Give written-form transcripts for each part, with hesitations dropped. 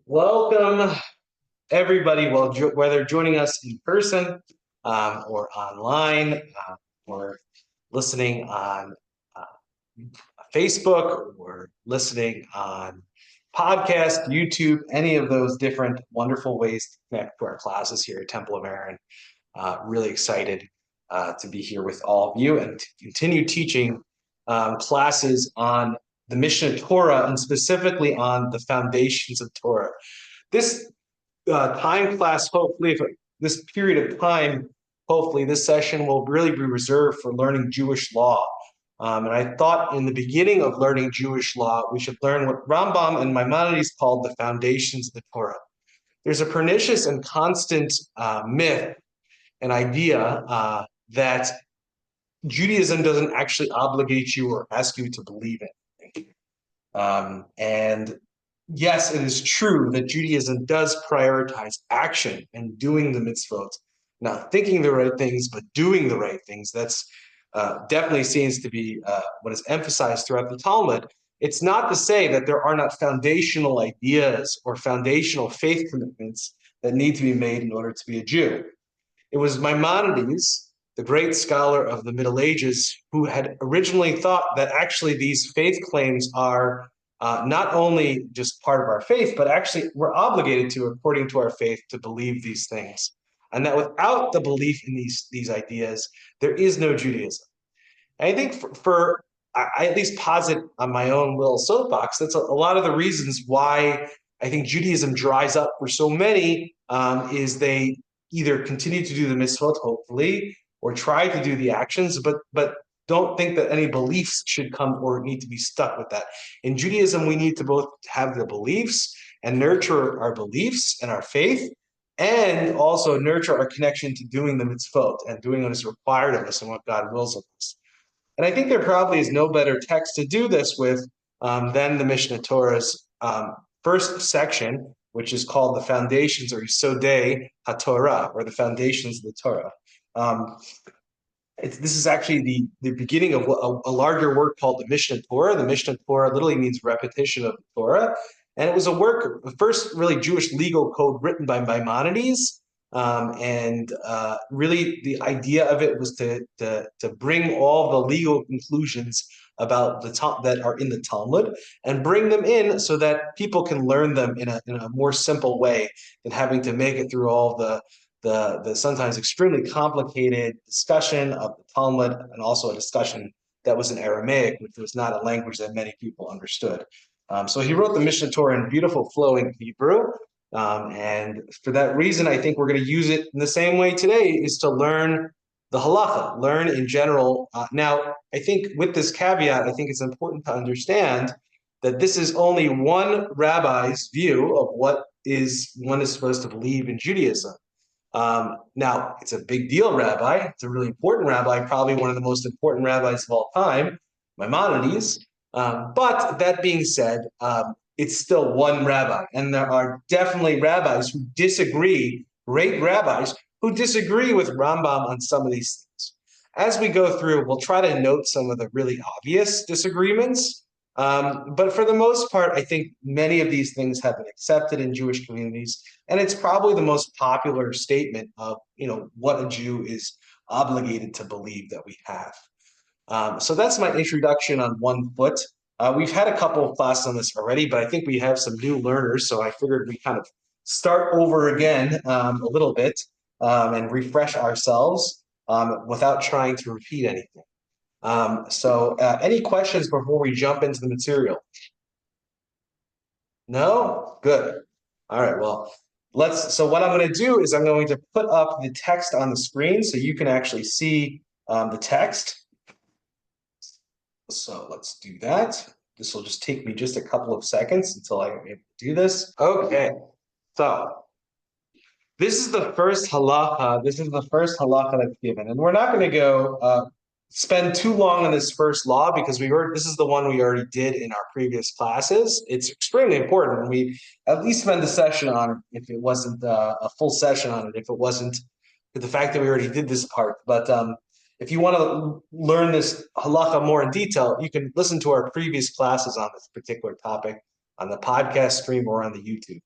Welcome, everybody. Well, whether joining us in person or online or listening on uh, Facebook or listening on podcast, YouTube, any of those different wonderful ways to connect to our classes here at Temple of Aaron. Really excited to be here with all of you and to continue teaching classes on the Mishnah Torah and specifically on the foundations of Torah. This time class, hopefully, if this period of time, hopefully this session will really be reserved for learning Jewish law. And I thought in the beginning of learning Jewish law, we should learn what Rambam and Maimonides called the foundations of the Torah. There's a pernicious and constant myth, an idea that Judaism doesn't actually obligate you or ask you to believe in. And yes, it is true that Judaism does prioritize action and doing the mitzvot, not thinking the right things, but doing the right things. That's definitely seems to be what is emphasized throughout the Talmud. It's not to say that there are not foundational ideas or foundational faith commitments that need to be made in order to be a Jew. It was Maimonides, the great scholar of the Middle Ages, who had originally thought that actually these faith claims are not only just part of our faith, but actually we're obligated to, according to our faith, to believe these things. And that without the belief in these ideas, there is no Judaism. And I think I at least posit on my own little soapbox, that's a lot of the reasons why I think Judaism dries up for so many is they either continue to do the mitzvot, hopefully, or try to do the actions, but don't think that any beliefs should come or need to be stuck with that. In Judaism, we need to both have the beliefs and nurture our beliefs and our faith, and also nurture our connection to doing the mitzvot and doing what is required of us and what God wills of us. And I think there probably is no better text to do this with than the Mishnah Torah's first section, which is called the Foundations or Yisodei HaTorah, or the Foundations of the Torah. This is actually the beginning of a larger work called the Mishnah Torah. The Mishnah Torah literally means repetition of the Torah. And it was a work, the first really Jewish legal code written by Maimonides. Really the idea of it was to bring all the legal conclusions about that are in the Talmud and bring them in so that people can learn them in a more simple way than having to make it through all the sometimes extremely complicated discussion of the Talmud, and also a discussion that was in Aramaic, which was not a language that many people understood. So he wrote the Mishnah Torah in beautiful flowing Hebrew. And for that reason, I think we're going to use it in the same way today, is to learn the halacha, learn in general. Now, I think with this caveat, I think it's important to understand that this is only one rabbi's view of what one is supposed to believe in Judaism. Now, it's a big deal rabbi. It's a really important rabbi, probably one of the most important rabbis of all time, Maimonides. But that being said, it's still one rabbi. And there are definitely rabbis who disagree, great rabbis, who disagree with Rambam on some of these things. As we go through, we'll try to note some of the really obvious disagreements. But for the most part, I think many of these things have been accepted in Jewish communities. And it's probably the most popular statement of, what a Jew is obligated to believe that we have. So that's my introduction on one foot. We've had a couple of classes on this already, but I think we have some new learners. So I figured we kind of start over again a little bit and refresh ourselves without trying to repeat anything. Any questions before we jump into the material? No? Good. All right, well, so what I'm going to do is I'm going to put up the text on the screen so you can actually see the text. So let's do that. This will just take me just a couple of seconds until I'm able to do this. Okay, so this is the first halacha. This is the first halacha that's given. And we're not going to go spend too long on this first law because this is the one we already did in our previous classes. It's extremely important, and we at least spend a session on it if it wasn't a full session on it, if it wasn't the fact that we already did this part. But if you want to learn this halacha more in detail, you can listen to our previous classes on this particular topic on the podcast stream or on the YouTube.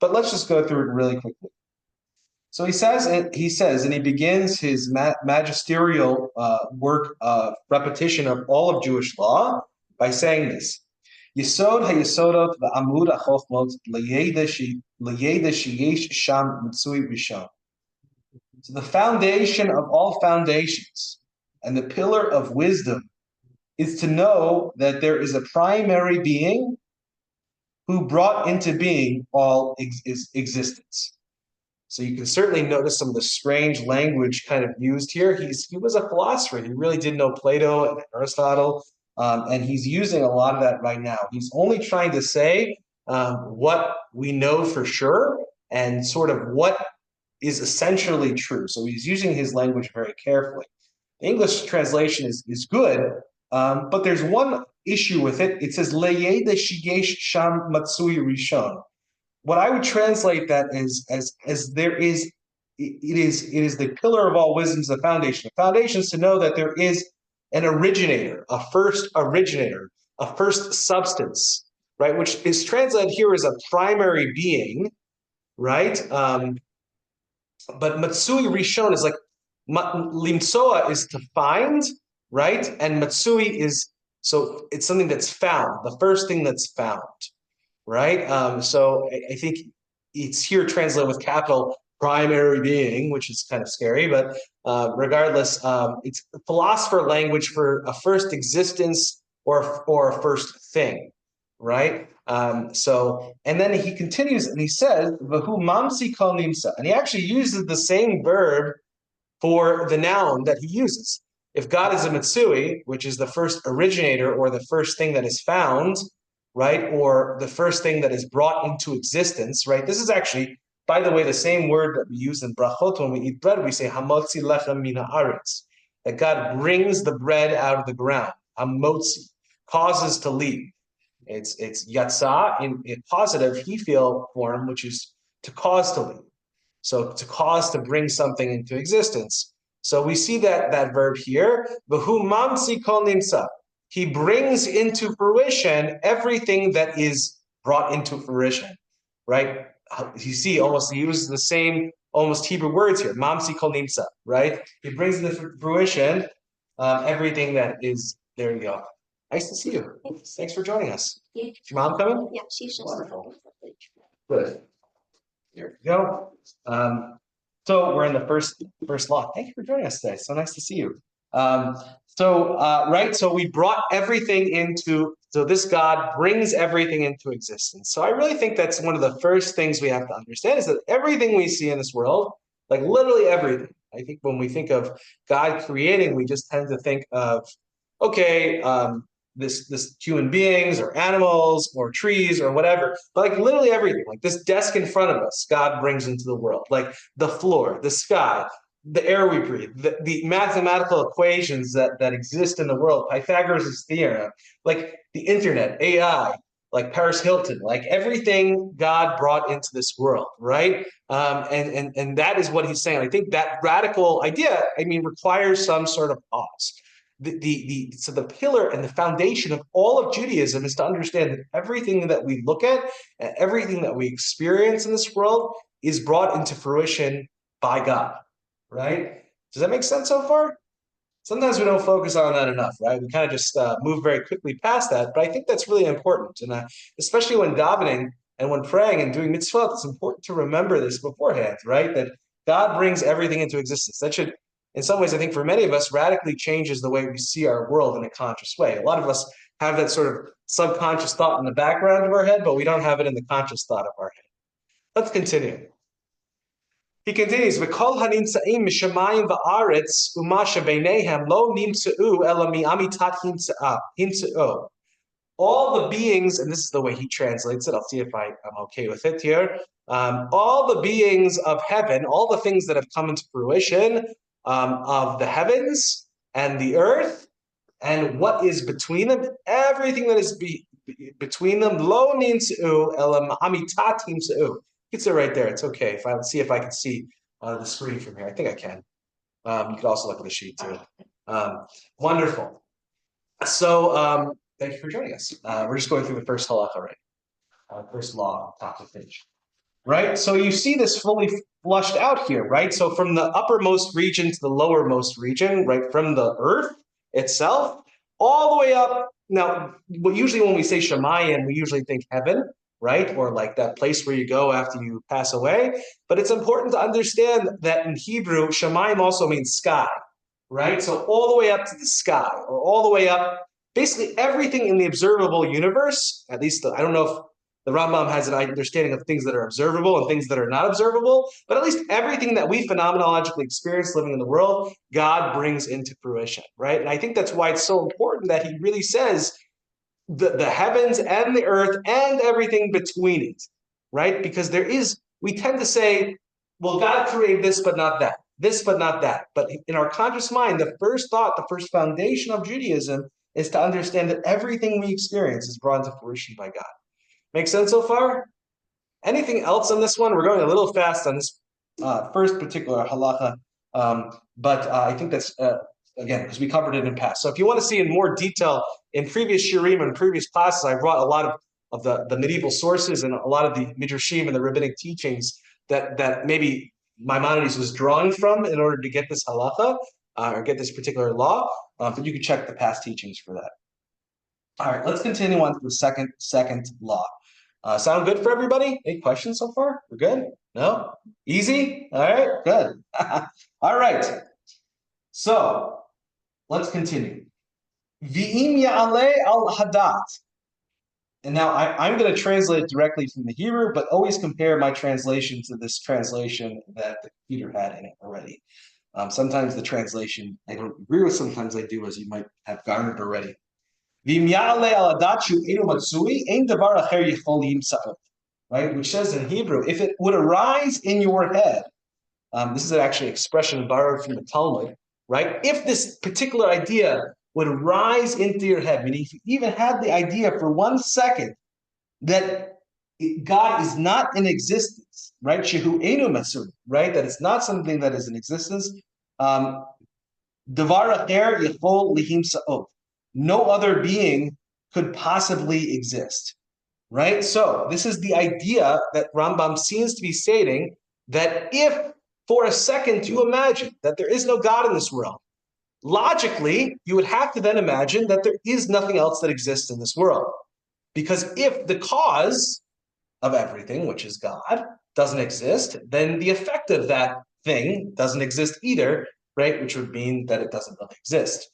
But let's just go through it really quickly. So he says, and he begins his magisterial work of repetition of all of Jewish law by saying this: Yesod hayesodot v'amud hachokmot leyeda sheyesh sham mitzui rishon. So the foundation of all foundations and the pillar of wisdom is to know that there is a primary being who brought into being all existence. So you can certainly notice some of the strange language kind of used here. He was a philosopher. He really did know Plato and Aristotle, and he's using a lot of that right now. He's only trying to say what we know for sure and sort of what is essentially true. So he's using his language very carefully. The English translation is good, but there's one issue with it. It says "Leye de shigesh sham matsui rishon." What I would translate that as there is, it is the pillar of all wisdoms, the foundation. The foundation is to know that there is an originator, a first substance, right? Which is translated here as a primary being, right? But Matsui Rishon is like limsoa is to find, right? And Matsui is, so it's something that's found, the first thing that's found, right? So I think it's here translated with capital primary being, which is kind of scary, but regardless, it's philosopher language for a first existence or a first thing, right? And then he continues and he says, "V'hu mamsi kol nimsa," and he actually uses the same verb for the noun that he uses. If God is a Mitsui, which is the first originator or the first thing that is found, right, or the first thing that is brought into existence, right? This is actually, by the way, the same word that we use in brachot when we eat bread. We say hamotzi lechem min haaretz, that God brings the bread out of the ground. Hamotzi, causes to leave. It's yatsa in positive hefil form, which is to cause to leave. So to cause to bring something into existence. So we see that verb here. V'hu mamsi kol nimsa. He brings into fruition everything that is brought into fruition, right? You see, almost he uses the same almost Hebrew words here. Mamsi kol nimsa, right? He brings into fruition everything that is. There you go. Nice to see you. Thanks for joining us. Is your mom coming? Yeah, she's just wonderful. Good. Here we go. So we're in the first law. Thank you for joining us today. So nice to see you. So we brought everything into, so this God brings everything into existence. So I really think that's one of the first things we have to understand is that everything we see in this world, like literally everything. I think when we think of God creating, we just tend to think of, okay, this human beings or animals or trees or whatever, but like literally everything, like this desk in front of us, God brings into the world, like the floor, the sky, the air we breathe, the mathematical equations that exist in the world, Pythagoras' theorem, like the internet, AI, like Paris Hilton, like everything God brought into this world, right? And that is what he's saying. I think that radical idea, I mean, requires some sort of pause. So the pillar and the foundation of all of Judaism is to understand that everything that we look at, everything that we experience in this world is brought into fruition by God, right? Does that make sense so far? Sometimes we don't focus on that enough, right? We kind of just move very quickly past that, but I think that's really important. And especially when davening and when praying and doing mitzvot, it's important to remember this beforehand, right? That God brings everything into existence. That should, in some ways, I think for many of us, radically changes the way we see our world in a conscious way. A lot of us have that sort of subconscious thought in the background of our head, but we don't have it in the conscious thought of our head. Let's continue. He continues, "V'kol hanimtzaim mishamayim va'aretz uma shebeinehem lo nimtzeu ela mi'amitat himtzeu." All the beings, and this is the way he translates it. I'll see if I'm okay with it here. All the beings of heaven, all the things that have come into fruition of the heavens and the earth, and what is between them, everything that is between them, lo nimtzeu ela mi'amitat himtzeu. It's right there. It's okay. Let's see if I can see the screen from here. I think I can. You could also look at the sheet too. Wonderful. So thank you for joining us. We're just going through the first halacha, right? First law, top of page. right? So you see this fully flushed out here, right? So from the uppermost region to the lowermost region, right, from the earth itself, all the way up. Now, usually when we say Shemayim, we usually think heaven, right? Or like that place where you go after you pass away. But it's important to understand that in Hebrew, Shemayim also means sky, right? So all the way up to the sky, or all the way up, basically everything in the observable universe, at least I don't know if the Rambam has an understanding of things that are observable and things that are not observable, but at least everything that we phenomenologically experience living in the world, God brings into fruition, right? And I think that's why it's so important that he really says the heavens and the earth and everything between it, right? Because we tend to say, well, God created this, but not that, this, but not that. But in our conscious mind, the first thought, the first foundation of Judaism is to understand that everything we experience is brought into fruition by God. Make sense so far? Anything else on this one? We're going a little fast on this first particular halacha, but I think that's, again, because we covered it in past. So if you want to see in more detail in previous shiurim and previous classes, I brought a lot of the medieval sources and a lot of the midrashim and the rabbinic teachings that maybe Maimonides was drawing from in order to get this halacha or get this particular law, but you can check the past teachings for that. All right, let's continue on to the second law. Sound good for everybody? Any questions so far? We're good? No? Easy? All right, good. All right. So let's continue. V'im ya'aleh al hadat. And now I'm going to translate it directly from the Hebrew, but always compare my translation to this translation that the computer had in it already. Sometimes the translation I don't agree with, sometimes I do, as you might have garnered already. Right, which says in Hebrew, if it would arise in your head, this is actually an expression borrowed from the Talmud, right? If this particular idea would rise into your head, meaning if you even had the idea for 1 second that God is not in existence, right? Shehu enu matsur, right? That it's not something that is in existence. Davar acher yachol lihim sa'ot. No other being could possibly exist, right? So this is the idea that Rambam seems to be stating, that if for a second you imagine that there is no God in this world, logically, you would have to then imagine that there is nothing else that exists in this world. Because if the cause of everything, which is God, doesn't exist, then the effect of that thing doesn't exist either, right? Which would mean that it doesn't really exist.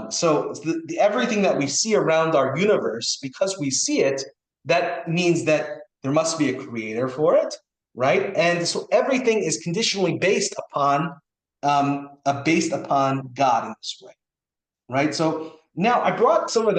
So everything that we see around our universe, because we see it, that means that there must be a creator for it, right? And so everything is conditionally based upon God in this way, right? So now I brought some of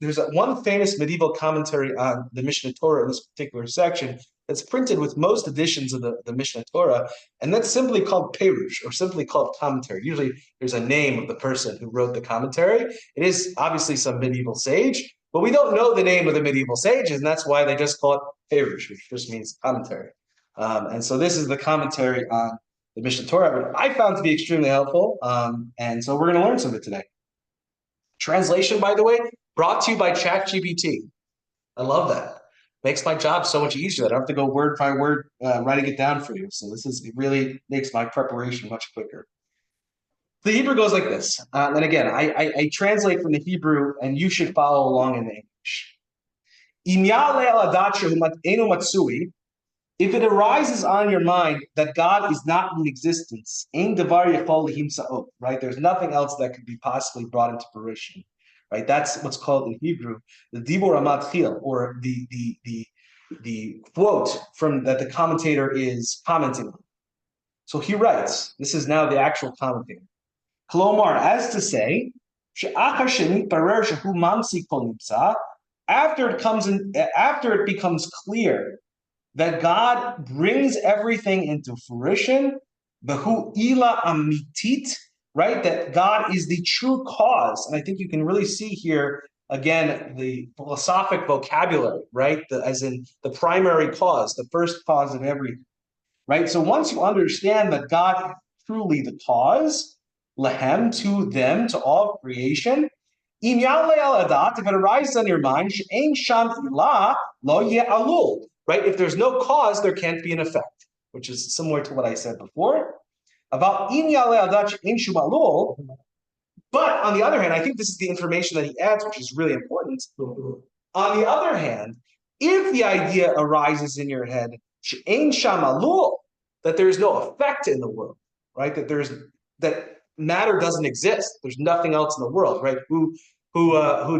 there's one famous medieval commentary on the Mishnah Torah in this particular section that's printed with most editions of the Mishnah Torah, and that's simply called Perush, or simply called commentary. Usually there's a name of the person who wrote the commentary. It is obviously some medieval sage, but we don't know the name of the medieval sages, and that's why they just call it Perush, which just means commentary. And so this is the commentary on the Mishnah Torah, which I found to be extremely helpful, and so we're going to learn some of it today. Translation, by the way, brought to you by ChatGPT. I love that. Makes my job so much easier. I don't have to go word by word writing it down for you. So it really makes my preparation much quicker. The Hebrew goes like this. And again, I translate from the Hebrew, and you should follow along in the English. If it arises on your mind that God is not in existence, right? There's nothing else that could be possibly brought into fruition, right? That's what's called in Hebrew the dibur hamatchil, or the quote from that the commentator is commenting on. So he writes, this is now the actual commentator. Kolomar, as to say, after it becomes clear that God brings everything into fruition, Behu ila amitit, right? That God is the true cause. And I think you can really see here, again, the philosophic vocabulary, right? As in the primary cause, the first cause of everything, right? So once you understand that God is truly the cause, lehem, to them, to all creation, if it arises on your mind, she'ein sham ilah lo ye'alul, right? If there's no cause, there can't be an effect, which is similar to what I said before. About but on the other hand, I think this is the information that he adds, which is really important. On the other hand, if the idea arises in your head, that there is no effect in the world, right? That matter doesn't exist. There's nothing else in the world, right? Who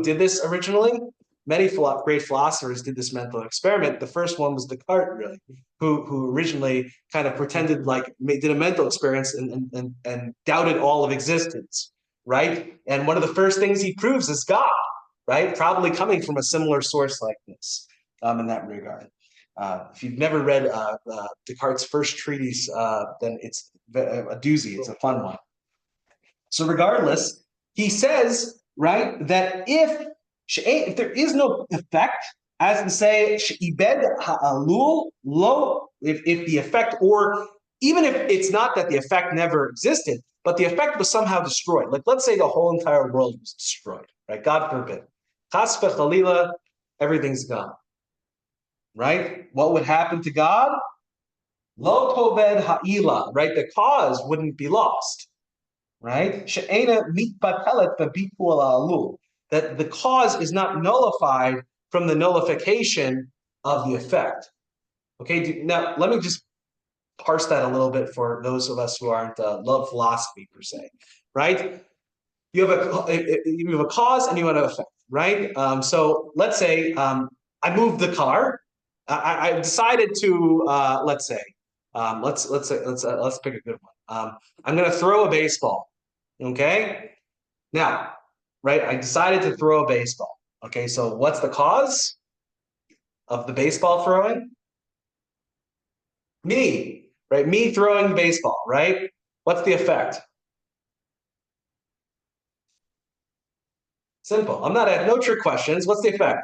did this originally? Many great philosophers did this mental experiment. The first one was Descartes, really, who originally kind of pretended did a mental experience and doubted all of existence, right? And one of the first things he proves is God, right? Probably coming from a similar source like this, in that regard. If you've never read Descartes' first treatise, then it's a doozy. It's a fun one. So regardless, he says, right, that if there is no effect, as to say, she'ibed ha'alul lo, if the effect, or even if it's not that the effect never existed, but the effect was somehow destroyed. Like, let's say the whole entire world was destroyed, right? God forbid. Chas v'chalila, everything's gone, right? What would happen to God? Lo toved ha'ila, right? The cause wouldn't be lost, right? She'ena mitbatelet b'bitul ha'alul. That the cause is not nullified from the nullification of the effect. Okay, now let me just parse that a little bit for those of us who aren't love philosophy per se, right? You have a cause and you have an effect, right? So let's say I moved the car. I decided to let's pick a good one. I'm going to throw a baseball. Okay, now, right? I decided to throw a baseball. Okay, so what's the cause of the baseball throwing? Me, right? Me throwing the baseball, right? What's the effect? Simple. No trick questions. What's the effect?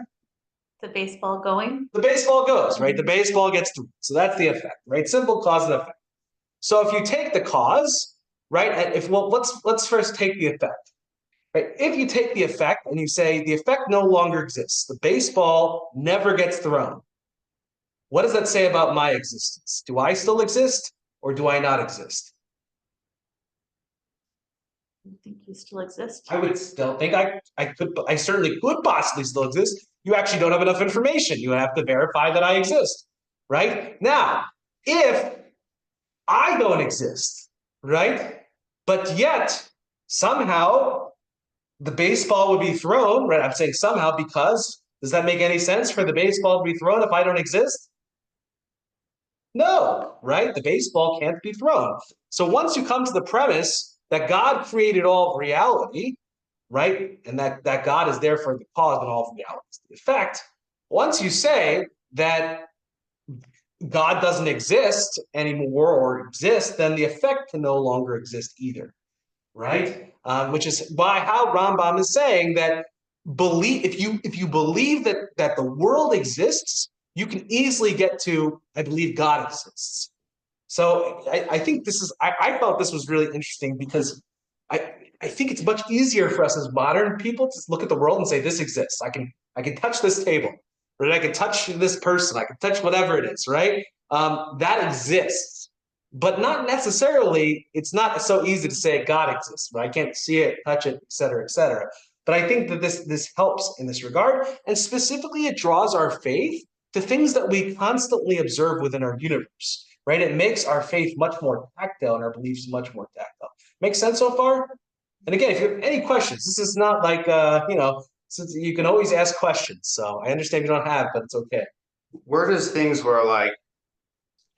The baseball going? The baseball goes, right? The baseball gets through. So that's the effect, right? Simple cause and effect. So if you take the cause, right? Let's first take the effect. Right? If you take the effect and you say the effect no longer exists, the baseball never gets thrown. What does that say about my existence? Do I still exist or do I not exist? I think you still exist. I would still think I certainly could possibly still exist. You actually don't have enough information. You have to verify that I exist, right? Now, if I don't exist, right? But yet somehow the baseball would be thrown, right? I'm saying somehow because does that make any sense for the baseball to be thrown if I don't exist? No, right? The baseball can't be thrown. So once you come to the premise that God created all of reality, right? And that God is therefore the cause and all of reality is the effect. Once you say that God doesn't exist anymore or exist, then the effect can no longer exist either, right? Which is how Rambam is saying that if you believe that the world exists, you can easily get to, I believe God exists. So I think I thought this was really interesting because I think it's much easier for us as modern people to look at the world and say, this exists. I can touch this table, right? I can touch this person. I can touch whatever it is, right? That exists. But not necessarily, it's not so easy to say God exists, right? I can't see it, touch it, et cetera, et cetera. But I think that this helps in this regard. And specifically, it draws our faith to things that we constantly observe within our universe, right? It makes our faith much more tactile and our beliefs much more tactile. Make sense so far? And again, if you have any questions, this is not like, since you can always ask questions. So I understand you don't have, but it's okay. Where does things where like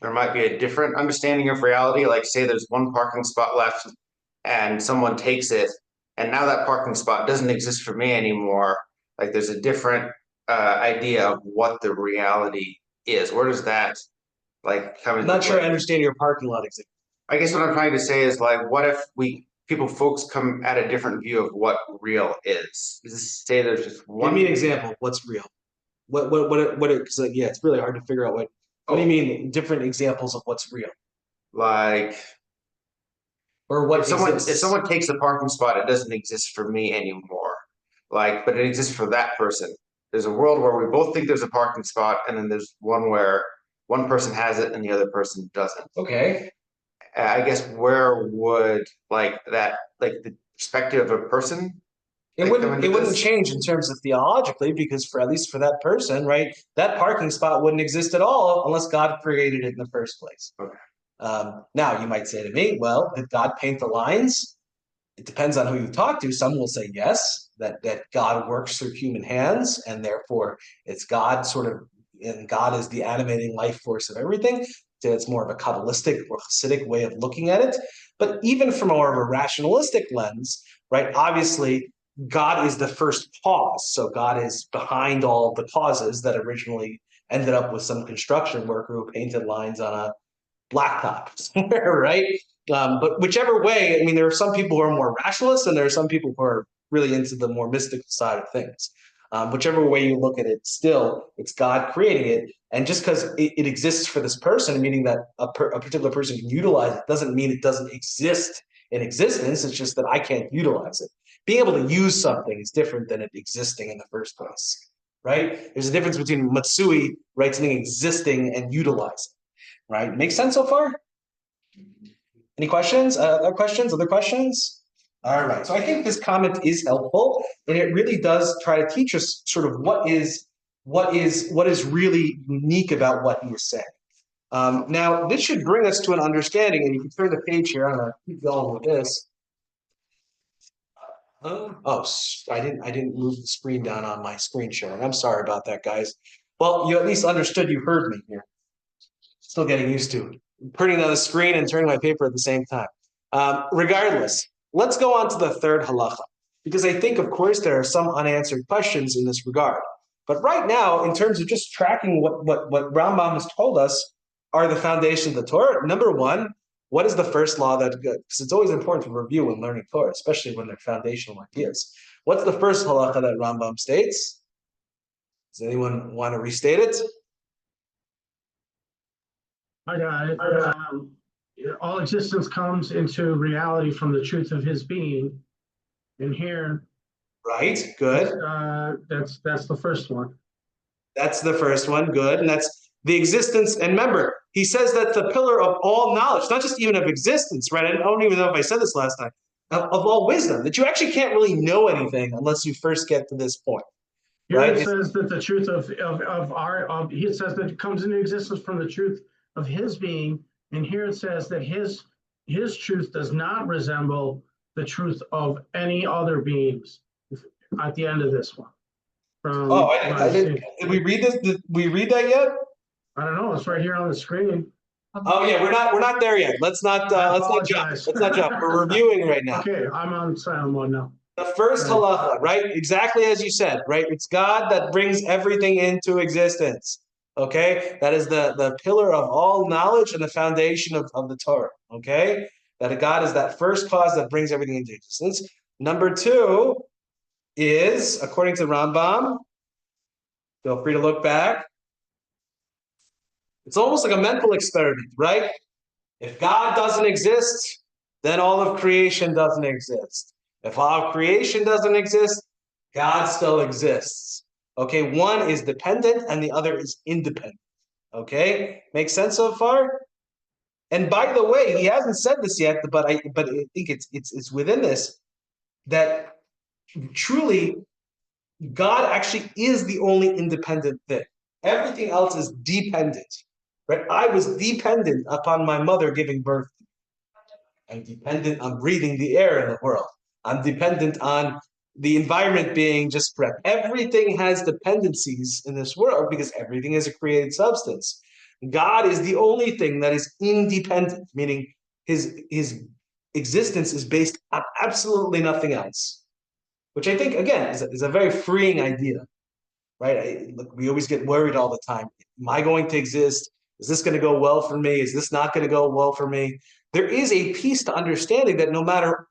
there might be a different understanding of reality, like say there's one parking spot left and someone takes it, and now that parking spot doesn't exist for me anymore. Like there's a different idea of what the reality is. Where does that come in? I'm not sure I understand your parking lot example. I guess what I'm trying to say is what if folks come at a different view of what real is? Just say there's just one. Give me an example of what's real. Because it's really hard to figure out what do you mean different examples of what's real? Or what if someone takes a parking spot, it doesn't exist for me anymore. But it exists for that person. there's a world where we both think there's a parking spot, and then there's one where one person has it and the other person doesn't. Okay. I guess where would like that, like the perspective of a person? It like, come wouldn't into it wouldn't this? change in terms of theologically, because for at least for that person, right, that parking spot wouldn't exist at all unless God created it in the first place. Okay. Now you might say to me, well, did God paint the lines? It depends on who you talk to. Some will say yes, that God works through human hands, and therefore it's God sort of, and God is the animating life force of everything. So it's more of a Kabbalistic or Hasidic way of looking at it. But even from more of a rationalistic lens, right? Obviously, God is the first cause. So God is behind all the causes that originally ended up with some construction worker who painted lines on a blacktop somewhere, right? But whichever way, I mean, there are some people who are more rationalists, and there are some people who are really into the more mystical side of things. Whichever way you look at it, still, it's God creating it. And just because it exists for this person, meaning that a particular person can utilize it, doesn't mean it doesn't exist in existence. It's just that I can't utilize it. Being able to use something is different than it existing in the first place, right? There's a difference between matsui, right, something existing, and utilizing. Right? Makes sense so far? Any questions? Other questions? Other questions? All right. So I think this comment is helpful, and it really does try to teach us sort of what is really unique about what he is saying. Now, this should bring us to an understanding, and you can turn the page here. I'm gonna keep going with this. I didn't move the screen down on my screen sharing. I'm sorry about that, guys. Well, you at least understood. You heard me here. Still getting used to putting on the screen and turning my paper at the same time. Regardless, let's go on to the third halacha, because I think, of course, there are some unanswered questions in this regard. But right now, in terms of just tracking what Rambam has told us are the foundation of the Torah, number one, what is the first law that, because it's always important to review when learning Torah, especially when they're foundational ideas. What's the first halacha that Rambam states? Does anyone want to restate it? I got it. All existence comes into reality from the truth of his being. And here, Right, good. that's the first one. That's the first one, good. And that's the existence. And remember, he says that the pillar of all knowledge, not just even of existence, right? I don't even know if I said this last time, of all wisdom, that you actually can't really know anything unless you first get to this point. Here right? it says that the truth he says that it comes into existence from the truth of his being. And here it says that his truth does not resemble the truth of any other beings at the end of this one. I didn't. Did we read this? Did we read that yet? I don't know. It's right here on the screen. Oh yeah, we're not there yet. Let's not jump. Let's not jump. We're reviewing right now. Okay, I'm on silent mode now. The first halacha, right? Exactly as you said, right? It's God that brings everything into existence. Okay, that is the pillar of all knowledge and the foundation of the Torah. Okay, that God is that first cause that brings everything into existence. Number two is, according to Rambam, feel free to look back. It's almost like a mental experiment, right? If God doesn't exist, then all of creation doesn't exist. If all of creation doesn't exist, God still exists. Okay, one is dependent and the other is independent. Okay, makes sense so far? And by the way, he hasn't said this yet, but I think it's within this that truly God actually is the only independent thing. Everything else is dependent. Right? I was dependent upon my mother giving birth. I'm dependent on breathing the air in the world. I'm dependent on the environment being just correct. Everything has dependencies in this world because everything is a created substance. God is the only thing that is independent, meaning his existence is based on absolutely nothing else, which I think, again, is a very freeing idea, right? Look, we always get worried all the time. Am I going to exist? Is this going to go well for me? Is this not going to go well for me? There is a piece to understanding that no matter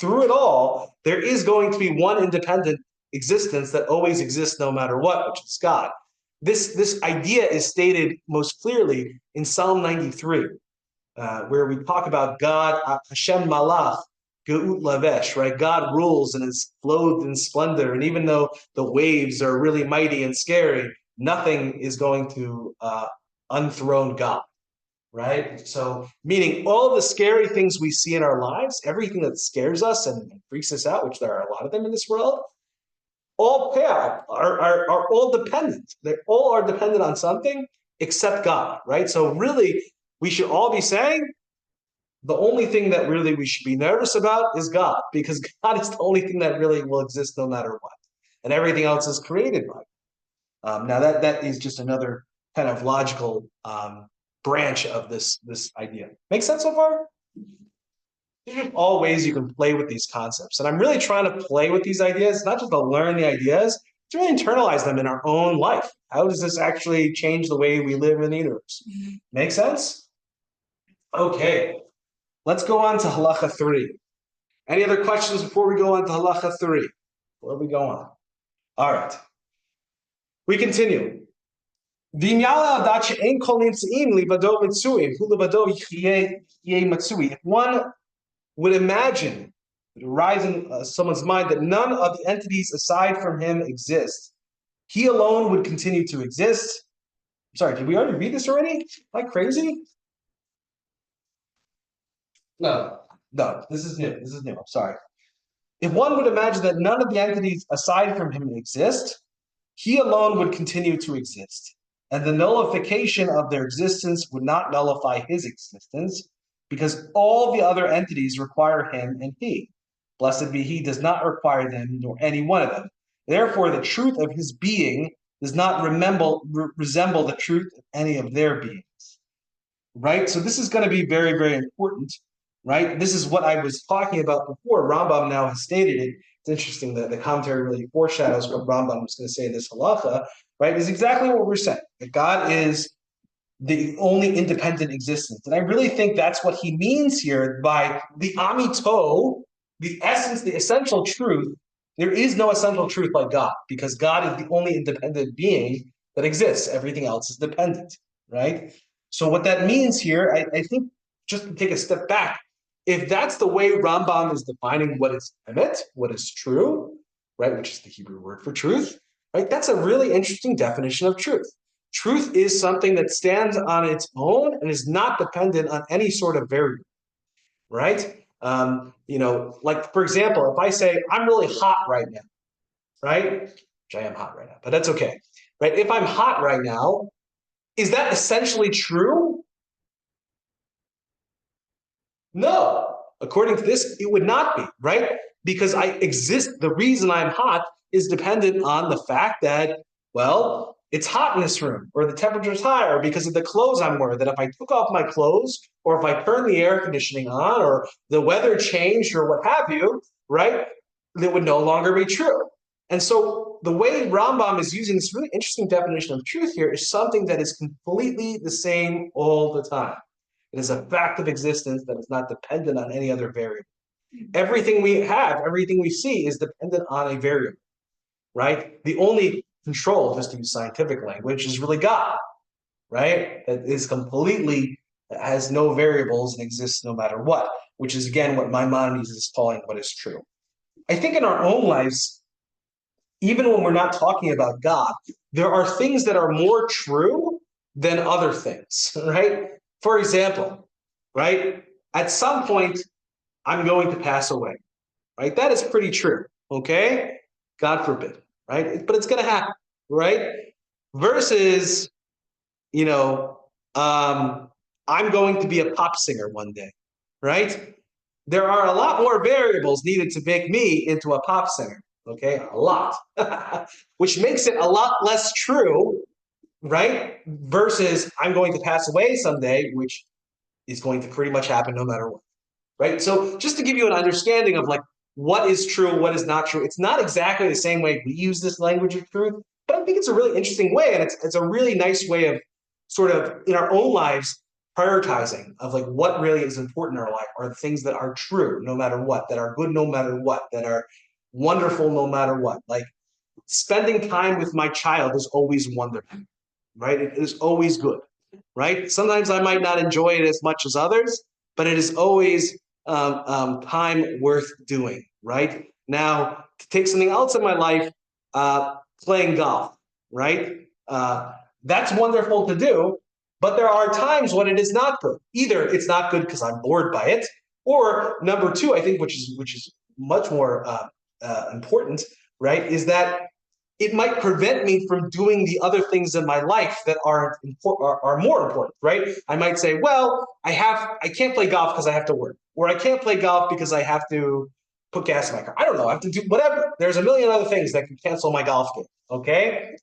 through it all, there is going to be one independent existence that always exists no matter what, which is God. This idea is stated most clearly in Psalm 93, where we talk about God, Hashem Malach, Geut Lavesh, right? God rules and is clothed in splendor. And even though the waves are really mighty and scary, nothing is going to unthrone God, right? So, meaning all the scary things we see in our lives, everything that scares us and freaks us out, which there are a lot of them in this world, all are all dependent. They all are dependent on something except God, right? So really, we should all be saying the only thing that really we should be nervous about is God, because God is the only thing that really will exist no matter what, and everything else is created by God. Now that is just another kind of logical branch of this idea. Make sense so far? There's all ways you can play with these concepts. And I'm really trying to play with these ideas, not just to learn the ideas, to really internalize them in our own life. How does this actually change the way we live in the universe? Make sense? Okay, let's go on to halacha 3. Any other questions before we go on to halacha 3? Before we go on. All right. We continue. If one would imagine, it would arise in someone's mind that none of the entities aside from him exist, he alone would continue to exist. I'm sorry, did we already read this already? Am I crazy? No, this is new. This is new. I'm sorry. If one would imagine that none of the entities aside from him exist, he alone would continue to exist. And the nullification of their existence would not nullify his existence, because all the other entities require him and he. Blessed be he does not require them, nor any one of them. Therefore, the truth of his being does not resemble the truth of any of their beings. Right? So this is going to be very, very important. Right? This is what I was talking about before. Rambam now has stated it. It's interesting that the commentary really foreshadows what Rambam was going to say in this halacha, right? Is exactly what we're saying. That God is the only independent existence. And I really think that's what he means here by the amito, the essence, the essential truth. There is no essential truth like God, because God is the only independent being that exists. Everything else is dependent, right? So what that means here, I think, just to take a step back, if that's the way Rambam is defining what is emet, what is true, right, which is the Hebrew word for truth, right, that's a really interesting definition of truth. Truth is something that stands on its own and is not dependent on any sort of variable, right? Like, for example, if I say, I'm really hot right now, right, which I am hot right now, but that's okay, right? If I'm hot right now, is that essentially true? No, according to this, it would not be, right? Because I exist, the reason I'm hot is dependent on the fact that, well, it's hot in this room, or the temperature is high, or because of the clothes I'm wearing, that if I took off my clothes, or if I turned the air conditioning on, or the weather changed, or what have you, right, it would no longer be true. And so the way Rambam is using this really interesting definition of truth here is something that is completely the same all the time. It is a fact of existence that is not dependent on any other variable. Everything we have, everything we see is dependent on a variable, right? The only control, just to use scientific language, is really God, right? That is completely, has no variables and exists no matter what, which is, again, what Maimonides is calling what is true. I think in our own lives, even when we're not talking about God, there are things that are more true than other things, right? For example, right, at some point, I'm going to pass away, right? That is pretty true, okay? God forbid, right? But it's going to happen, right? Versus, I'm going to be a pop singer one day, right? There are a lot more variables needed to make me into a pop singer, okay? A lot, which makes it a lot less true, right? Versus I'm going to pass away someday, which is going to pretty much happen no matter what, right? So just to give you an understanding of like what is true, what is not true, it's not exactly the same way we use this language of truth, but I think it's a really interesting way, and it's a really nice way of sort of in our own lives prioritizing of like what really is important in our life are the things that are true no matter what, that are good no matter what, that are wonderful no matter what. Like spending time with my child is always wonderful, right? It is always good, right? Sometimes I might not enjoy it as much as others, but it is always time worth doing, right? Now, to take something else in my life, playing golf, right? That's wonderful to do, but there are times when it is not good. Either it's not good because I'm bored by it, or number two, I think, which is much more important, right, is that it might prevent me from doing the other things in my life that are more important, right? I might say, well, I can't play golf because I have to work, or I can't play golf because I have to put gas in my car. I don't know. I have to do whatever. There's a million other things that can cancel my golf game. Okay.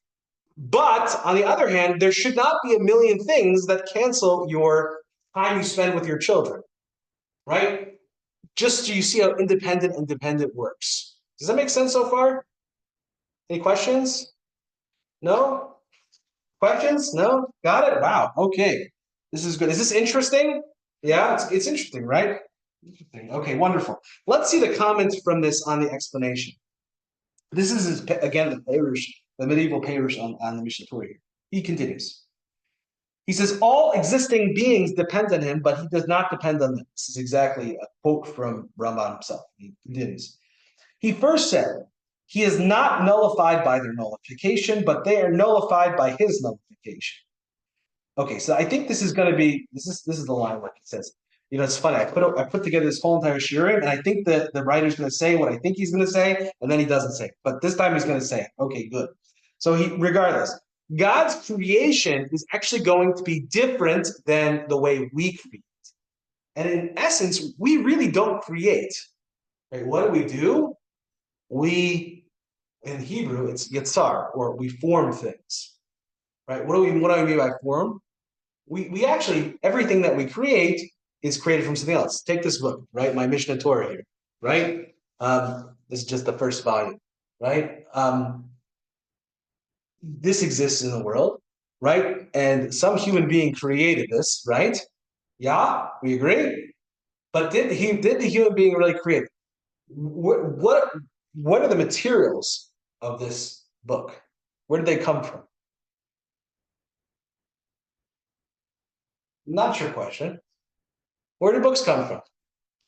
But on the other hand, there should not be a million things that cancel your time you spend with your children, right? Just so you see how independent works. Does that make sense so far? Any questions? No? Questions? No? Got it? Wow. Okay. This is good. Is this interesting? Yeah, it's interesting, right? Interesting. Okay, wonderful. Let's see the comments from this on the explanation. This is, again, the medieval Perush on the Mishnah Torah here. He continues. He says, all existing beings depend on him, but he does not depend on them. This is exactly a quote from Ramban himself. He continues. He first said, he is not nullified by their nullification, but they are nullified by his nullification. Okay, so I think this is going to be, this is the line where he says, it's funny, I put together this whole entire shiur, and I think that the writer's going to say what I think he's going to say, and then he doesn't say it. But this time he's going to say it. Okay, good. So regardless, God's creation is actually going to be different than the way we create. And in essence, we really don't create. Right? What do? In Hebrew, it's yitzar, or we form things. Right? What do I mean by form? We actually, everything that we create is created from something else. Take this book, right? My Mishnah Torah here, right? This is just the first volume, right? This exists in the world, right? And some human being created this, right? Yeah, we agree. But did the human being really create it? What are the materials of this book? Where did they come from? Not your question. Where do books come from?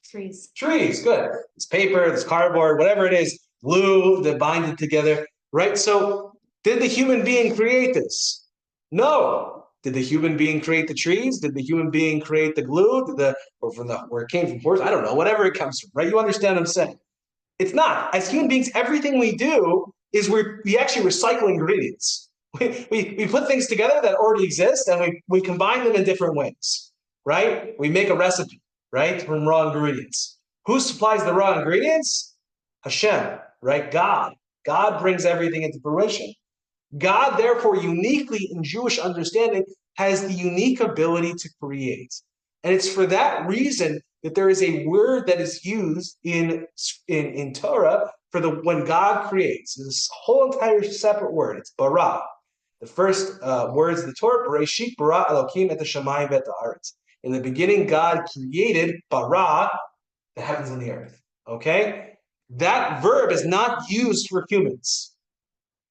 Trees. Trees, good. It's paper, it's cardboard, whatever it is, glue that bind it together, right? So did the human being create this? No. Did the human being create the trees? Did the human being create the glue? Where it came from, horse? I don't know, whatever it comes from, right? You understand what I'm saying? It's not. As human beings, everything we do is we actually recycle ingredients. We put things together that already exist, and we combine them in different ways, right? We make a recipe, right, from raw ingredients. Who supplies the raw ingredients? Hashem, right? God. God brings everything into fruition. God, therefore, uniquely in Jewish understanding, has the unique ability to create. And it's for that reason that there is a word that is used in Torah for when God creates. This whole entire separate word. It's bara. The first words of the Torah, Bereshit bara Elokim et hashamayim v'et haaretz. In the beginning, God created bara, the heavens and the earth. Okay? That verb is not used for humans.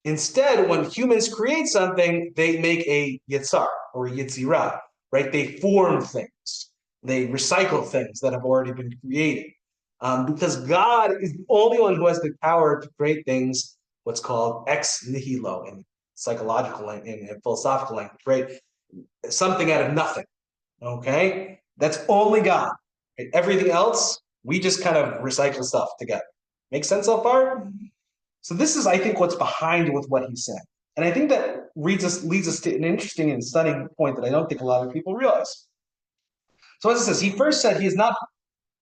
Instead, when humans create something, they make a yitzar or yitzirah, right? They form things. They recycle things that have already been created. Because God is the only one who has the power to create things, what's called ex nihilo in psychological and philosophical language, right? Something out of nothing, okay? That's only God. Right? Everything else, we just kind of recycle stuff together. Make sense so far? So this is, I think, what's behind with what he said. And I think that leads us to an interesting and stunning point that I don't think a lot of people realize. So as it says, he first said he is not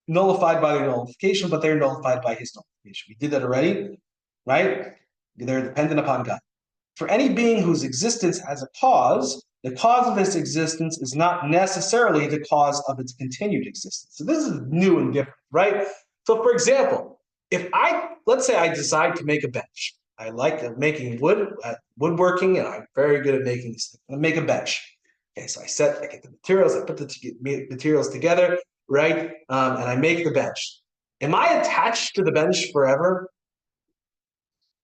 nullified by their nullification, but they're nullified by his nullification. We did that already, right? They're dependent upon God. For any being whose existence has a cause, the cause of its existence is not necessarily the cause of its continued existence. So this is new and different, right? So for example, let's say I decide to make a bench. I like making woodworking, and I'm very good at making this thing. I make a bench. Okay, so I get the materials, I put the materials together, right? And I make the bench. Am I attached to the bench forever?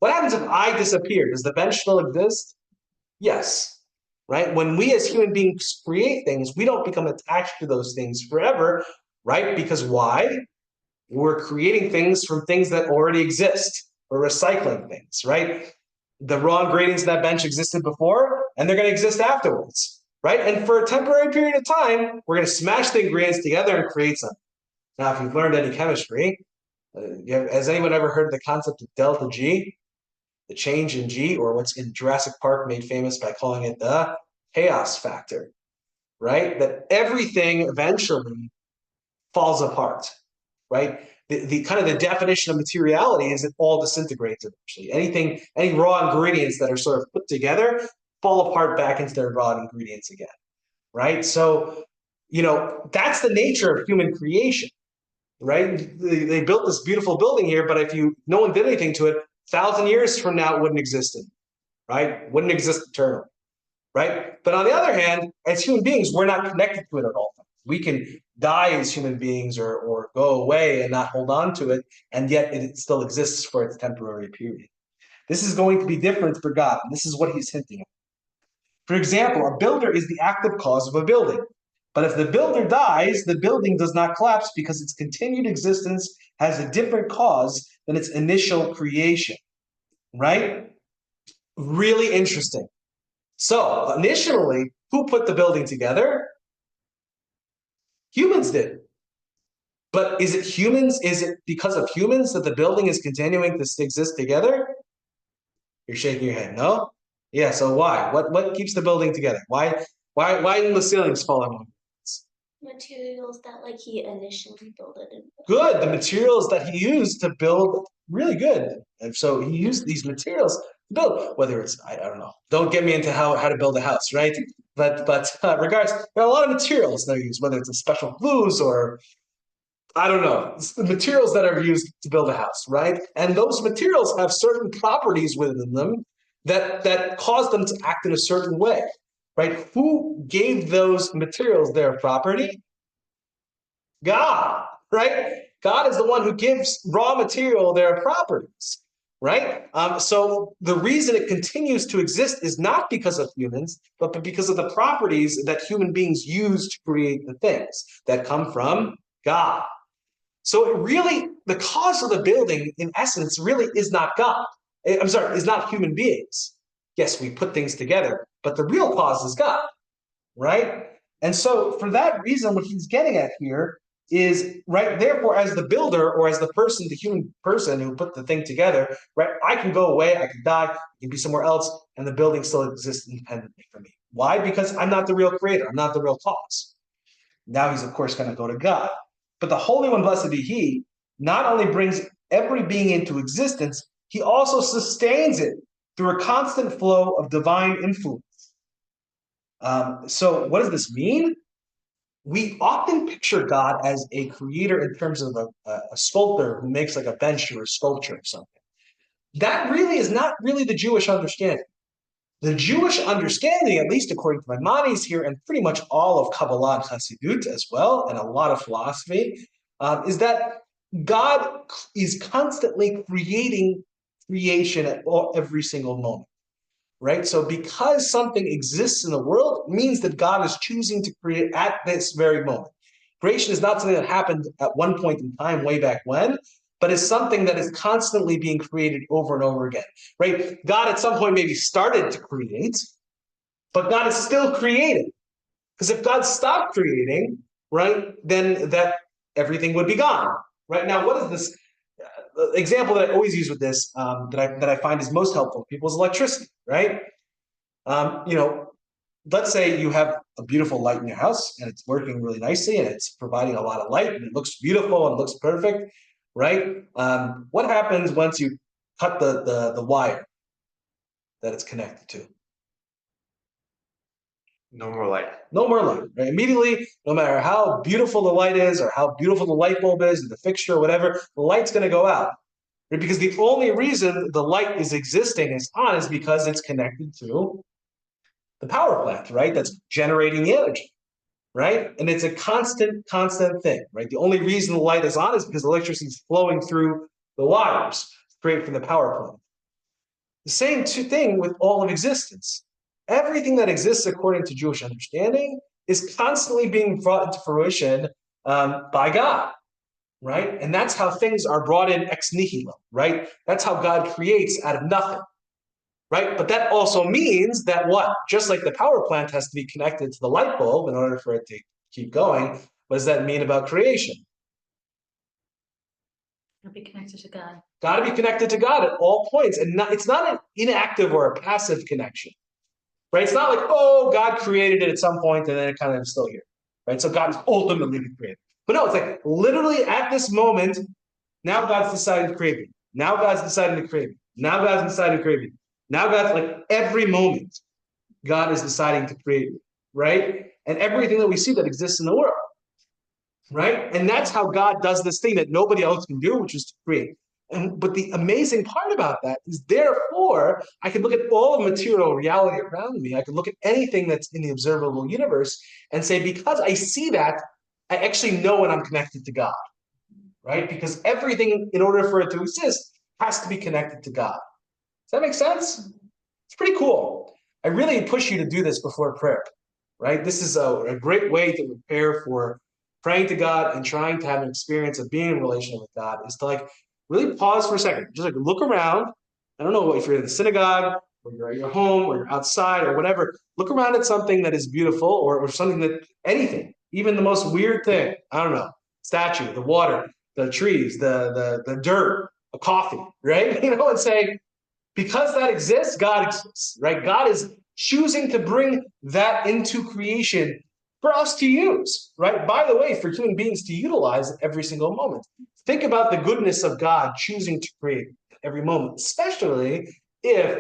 What happens if I disappear? Does the bench still exist? Yes, right? When we as human beings create things, we don't become attached to those things forever. right? Because why? We're creating things from things that already exist. We're recycling things, right? The raw ingredients in that bench existed before, and they're going to exist afterwards, right? And for a temporary period of time, we're going to smash the ingredients together and create something. Now, if you've learned any chemistry, has anyone ever heard of the concept of delta G? The change in G, or what's in Jurassic Park made famous by calling it the chaos factor, right? That everything eventually falls apart, right? The kind of the definition of materiality is it all disintegrates eventually. Any raw ingredients that are sort of put together fall apart back into their raw ingredients again, right? So, that's the nature of human creation, right? They built this beautiful building here, but if no one did anything to it, 1,000 years from now, it wouldn't exist, right? Wouldn't exist eternally, right? But on the other hand, as human beings, we're not connected to it at all times. We can die as human beings or go away and not hold on to it, and yet it still exists for its temporary period. This is going to be different for God, and this is what he's hinting at. For example, a builder is the active cause of a building. But if the builder dies, the building does not collapse because its continued existence has a different cause than its initial creation, right? Really interesting. So initially, who put the building together? Humans did. But is it humans? Is it because of humans that the building is continuing to exist together? You're shaking your head. No? Yeah, so why? What keeps the building together? Why didn't the ceilings fall in? Materials that he initially built it in. Good. The materials that he used to build, really good. And so he used these materials to build, whether it's, I don't know, don't get me into how to build a house, right? But regards, there are a lot of materials that are used, whether it's a special glues or, I don't know, it's the materials that are used to build a house, right? And those materials have certain properties within them that cause them to act in a certain way, right? Who gave those materials their property? God, right? God is the one who gives raw material their properties, right? So the reason it continues to exist is not because of humans, but because of the properties that human beings use to create the things that come from God. So the cause of the building, in essence, really is not God. I'm sorry, is not human beings. Yes, we put things together, but the real cause is God, right? And so for that reason, what he's getting at here is, right, therefore, as the builder or as the human person who put the thing together, right, I can go away, I can die, I can be somewhere else, and the building still exists independently from me. Why? Because I'm not the real creator, I'm not the real cause. Now he's, of course, going to go to God. But the Holy One, blessed be he, not only brings every being into existence, he also sustains it through a constant flow of divine influence. So what does this mean? We often picture God as a creator in terms of a sculptor who makes like a bench or a sculpture or something. That really is not really the Jewish understanding. The Jewish understanding, at least according to Maimonides here, and pretty much all of Kabbalah and Hasidut as well, and a lot of philosophy, is that God is constantly creating creation at every single moment. Right? So because something exists in the world means that God is choosing to create at this very moment. Creation is not something that happened at one point in time way back when, but is something that is constantly being created over and over again. Right? God at some point maybe started to create, but God is still creating. Because if God stopped creating, right, then that everything would be gone. Right? Now, what is this? Example that I always use with this that I find is most helpful to people is electricity, right? Let's say you have a beautiful light in your house and it's working really nicely and it's providing a lot of light and it looks beautiful and it looks perfect, right? What happens once you cut the wire that it's connected to? No more light. No more light, right? Immediately, no matter how beautiful the light is or how beautiful the light bulb is, or the fixture or whatever, the light's going to go out. Right? Because the only reason the light is existing, is on, is because it's connected to the power plant, right? That's generating the energy, right? And it's a constant thing, right? The only reason the light is on is because electricity is flowing through the wires straight from the power plant. The same thing with all of existence. Everything that exists according to Jewish understanding is constantly being brought into fruition by God, right? And that's how things are brought in ex nihilo, right? That's how God creates out of nothing, right? But that also means that what? Just like the power plant has to be connected to the light bulb in order for it to keep going, what does that mean about creation? It'll be connected to God. Got to be connected to God at all points. And it's not an inactive or a passive connection, right? It's not like, oh, God created it at some point and then it kind of is still here, right? So God is ultimately the creator. But no, it's like literally at this moment, now God's decided to create me. Now God's decided to create me. Now God's decided to create me. Now God's like every moment, God is deciding to create me, right? And everything that we see that exists in the world, right? And that's how God does this thing that nobody else can do, which is to create. But the amazing part about that is, therefore, I can look at all of material reality around me. I can look at anything that's in the observable universe and say, because I see that, I actually know when I'm connected to God, right? Because everything, in order for it to exist, has to be connected to God. Does that make sense? It's pretty cool. I really push you to do this before prayer, right? This is a great way to prepare for praying to God and trying to have an experience of being in relation with God, is to like really pause for a second. Just like look around. I don't know if you're in the synagogue or you're at your home or you're outside or whatever. Look around at something that is beautiful, or something that, anything, even the most weird thing. I don't know, statue, the water, the trees, the dirt, a coffee, right? And say, because that exists, God exists, right? God is choosing to bring that into creation for us to use, right? By the way, for human beings to utilize at every single moment. Think about the goodness of God choosing to create every moment, especially if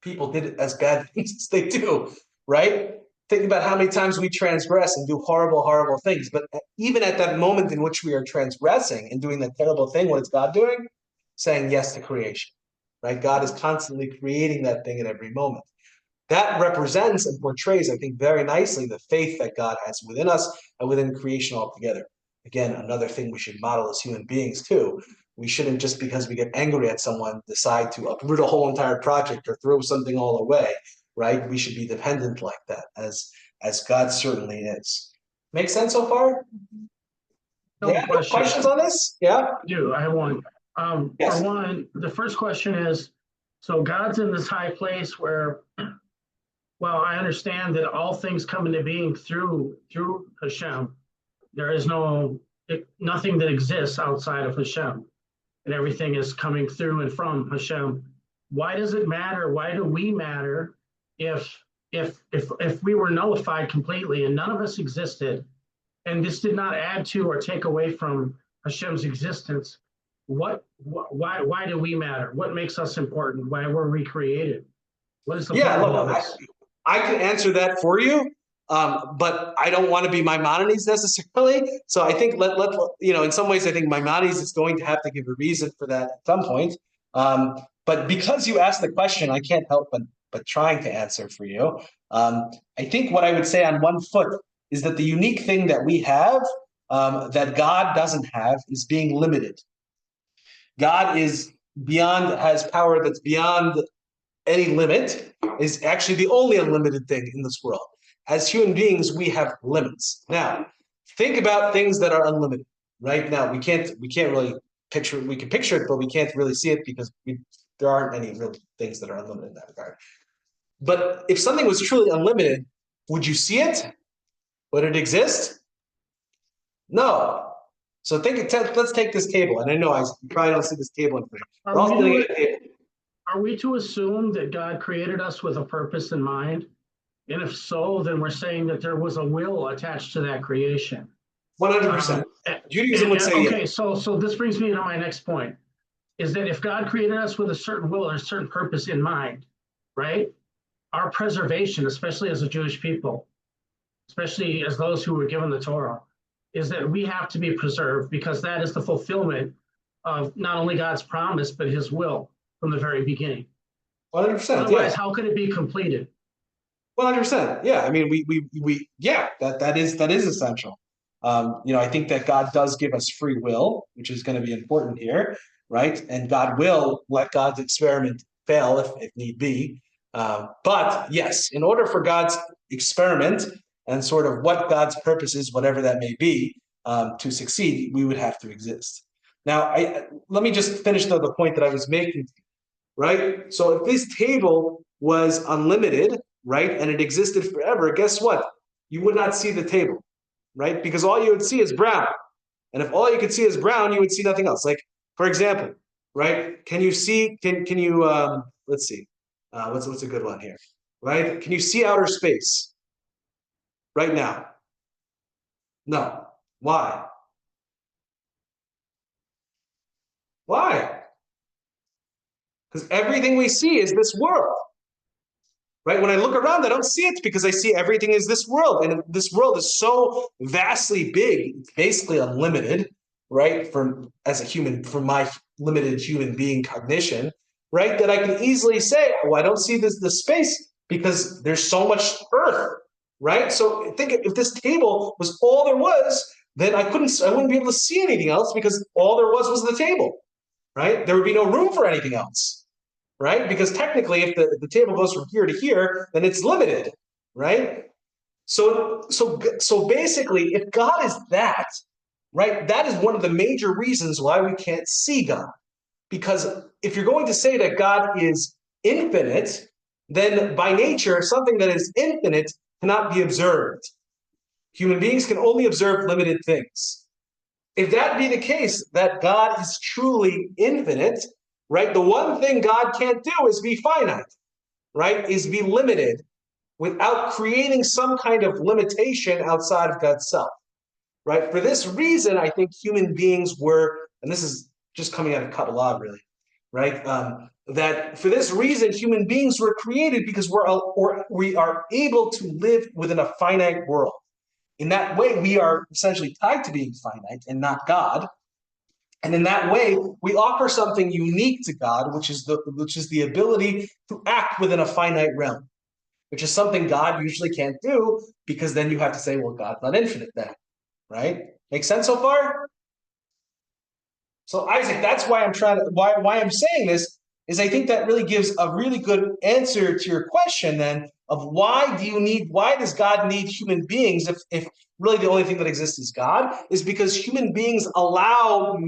people did it as bad things as they do, right? Think about how many times we transgress and do horrible, horrible things. But even at that moment in which we are transgressing and doing that terrible thing, what is God doing? Saying yes to creation, right? God is constantly creating that thing at every moment. That represents and portrays, I think, very nicely the faith that God has within us and within creation altogether. Again, another thing we should model as human beings too. We shouldn't, just because we get angry at someone, decide to uproot a whole entire project or throw something all away, right? We should be dependent like that, as God certainly is. Make sense so far? Yeah, no questions on this? Yeah? I do. I have one. Yes. For one, the first question is, so God's in this high place where, well, I understand that all things come into being through Hashem. There is nothing that exists outside of Hashem, and everything is coming through and from Hashem. Why does it matter? Why do we matter if we were nullified completely and none of us existed, and this did not add to or take away from Hashem's existence? Why do we matter? What makes us important? Why were we created? What is the point of all this? I can answer that for you, but I don't want to be Maimonides necessarily. So I think in some ways, I think Maimonides is going to have to give a reason for that at some point. But because you asked the question, I can't help but trying to answer for you. I think what I would say on one foot is that the unique thing that we have that God doesn't have is being limited. God is beyond, has power that's beyond any limit, is actually the only unlimited thing in this world. As human beings, we have limits. Now, think about things that are unlimited. Right now, we can't really picture it. We can picture it, but we can't really see it because there aren't any real things that are unlimited in that regard. But if something was truly unlimited, would you see it? Would it exist? No. So let's take this table, and I know you probably don't see this table in front. Are we to assume that God created us with a purpose in mind? And if so, then we're saying that there was a will attached to that creation. 100%. Judaism would say okay, yes. so this brings me to my next point, is that if God created us with a certain will or a certain purpose in mind, right? Our preservation, especially as a Jewish people, especially as those who were given the Torah, is that we have to be preserved, because that is the fulfillment of not only God's promise, but his will from the very beginning. 100%. Otherwise, how could it be completed? 100%. Yeah. I mean, that is essential. I think that God does give us free will, which is going to be important here, right? And God will let God's experiment fail if need be. But yes, in order for God's experiment and sort of what God's purpose is, whatever that may be, to succeed, we would have to exist. Now, let me just finish the point that I was making, right? So if this table was unlimited, right, and it existed forever, guess what? You would not see the table, right? Because all you would see is brown. And if all you could see is brown, you would see nothing else. Like, for example, right? Can you see, can you, let's see, what's a good one here, right? Can you see outer space right now? No. Why? Why? Because everything we see is this world, right? When I look around, I don't see it because I see everything is this world. And this world is so vastly big, it's basically unlimited, right? From my limited human being cognition, right? That I can easily say, well, I don't see this space because there's so much earth, right? So think if this table was all there was, then I wouldn't be able to see anything else because all there was the table, right? There would be no room for anything else, right? Because technically, if the table goes from here to here, then it's limited, right? So basically, if God is that, right, that is one of the major reasons why we can't see God. Because if you're going to say that God is infinite, then by nature, something that is infinite cannot be observed. Human beings can only observe limited things. If that be the case, that God is truly infinite, right? The one thing God can't do is be finite, right? Is be limited without creating some kind of limitation outside of God's self, right? For this reason, I think human beings were, and this is just coming out of Kabbalah, really, right? That for this reason, human beings were created because we are able to live within a finite world. In that way, we are essentially tied to being finite and not God. And in that way, we offer something unique to God, which is the ability to act within a finite realm, which is something God usually can't do, because then you have to say, well, God's not infinite then, right? Make sense so far? So Isaac, that's why why I'm saying this is I think that really gives a really good answer to your question then of why does God need human beings if really the only thing that exists is God, is because human beings allow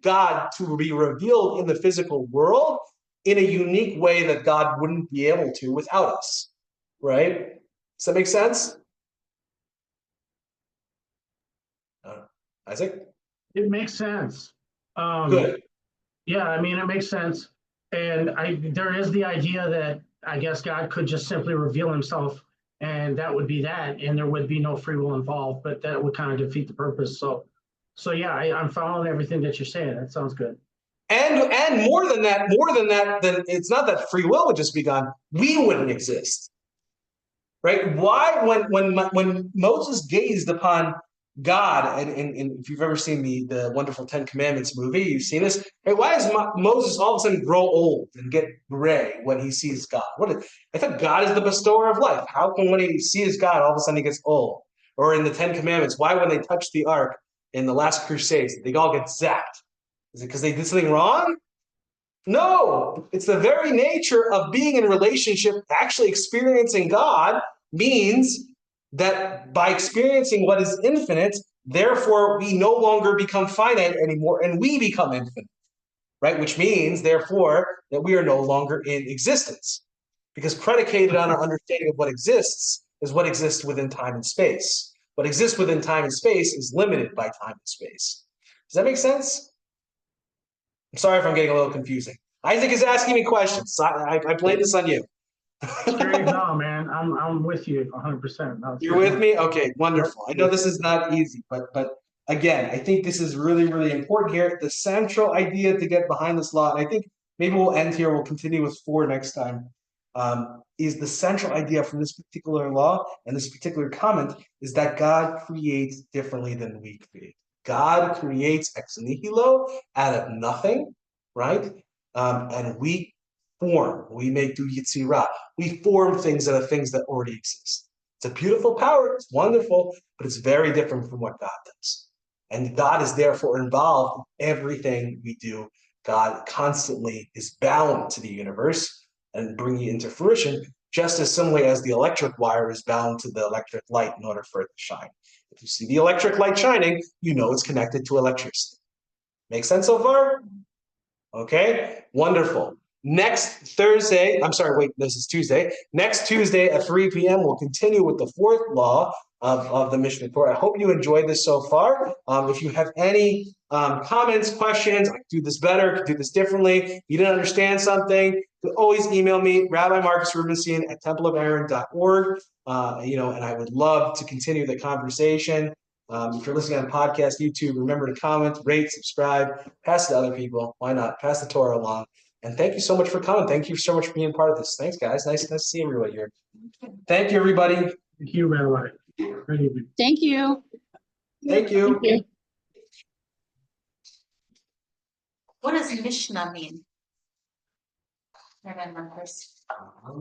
God to be revealed in the physical world in a unique way that God wouldn't be able to without us, right? Does that make sense? Isaac? It makes sense. Good. Yeah, I mean, it makes sense. And there is the idea that I guess God could just simply reveal himself and that would be that, and there would be no free will involved, but that would kind of defeat the purpose. So yeah, I'm following everything that you're saying. That sounds good. And more than that, then it's not that free will would just be gone. We wouldn't exist, right? Why, when Moses gazed upon God, and if you've ever seen the wonderful Ten Commandments movie, you've seen this. Hey, why does Moses all of a sudden grow old and get gray when he sees God? I thought God is the bestower of life. How come when he sees God, all of a sudden he gets old? Or in the Ten Commandments, why when they touch the Ark in the Last Crusades, they all get zapped? Is it because they did something wrong? No, it's the very nature of being in a relationship, actually experiencing God means that by experiencing what is infinite, therefore we no longer become finite anymore and we become infinite, right? Which means, therefore, that we are no longer in existence, because predicated on our understanding of what exists is what exists within time and space. What exists within time and space is limited by time and space. Does that make sense? I'm sorry if I'm getting a little confusing. Isaac is asking me questions. So I blame this on you. No, man, I'm with you 100%. No, You're with me? Okay, wonderful. I know this is not easy, but again, I think this is really, really important here. The central idea to get behind this law, and I think maybe we'll end here, we'll continue with 4 next time, is the central idea from this particular law and this particular comment is that God creates differently than we create. God creates ex nihilo, out of nothing, right? And we do yitzirah. We form things out of things that already exist. It's a beautiful power, it's wonderful, but it's very different from what God does. And God is therefore involved in everything we do. God constantly is bound to the universe and bringing it into fruition, just as similarly as the electric wire is bound to the electric light in order for it to shine. If you see the electric light shining, you know it's connected to electricity. Make sense so far? Okay, wonderful. Next Thursday, I'm sorry, wait, this is Tuesday. Next Tuesday at 3 p.m., we'll continue with the fourth law of the Mishnah Torah. I hope you enjoyed this so far. If you have any comments, questions, I could do this better, could do this differently, you didn't understand something, you can always email me, Rabbi Marcus Rubenstein at templeofaaron.org. And I would love to continue the conversation. If you're listening on podcast, YouTube, remember to comment, rate, subscribe, pass it to other people. Why not? Pass the Torah along. And thank you so much for coming. Thank you so much for being part of this. Thanks, guys. Nice to see everybody here. Thank you, everybody. Thank you, Rabbi. Good evening. Thank you. Thank you. Thank you. What does Mishnah mean? Rabbi Marcus.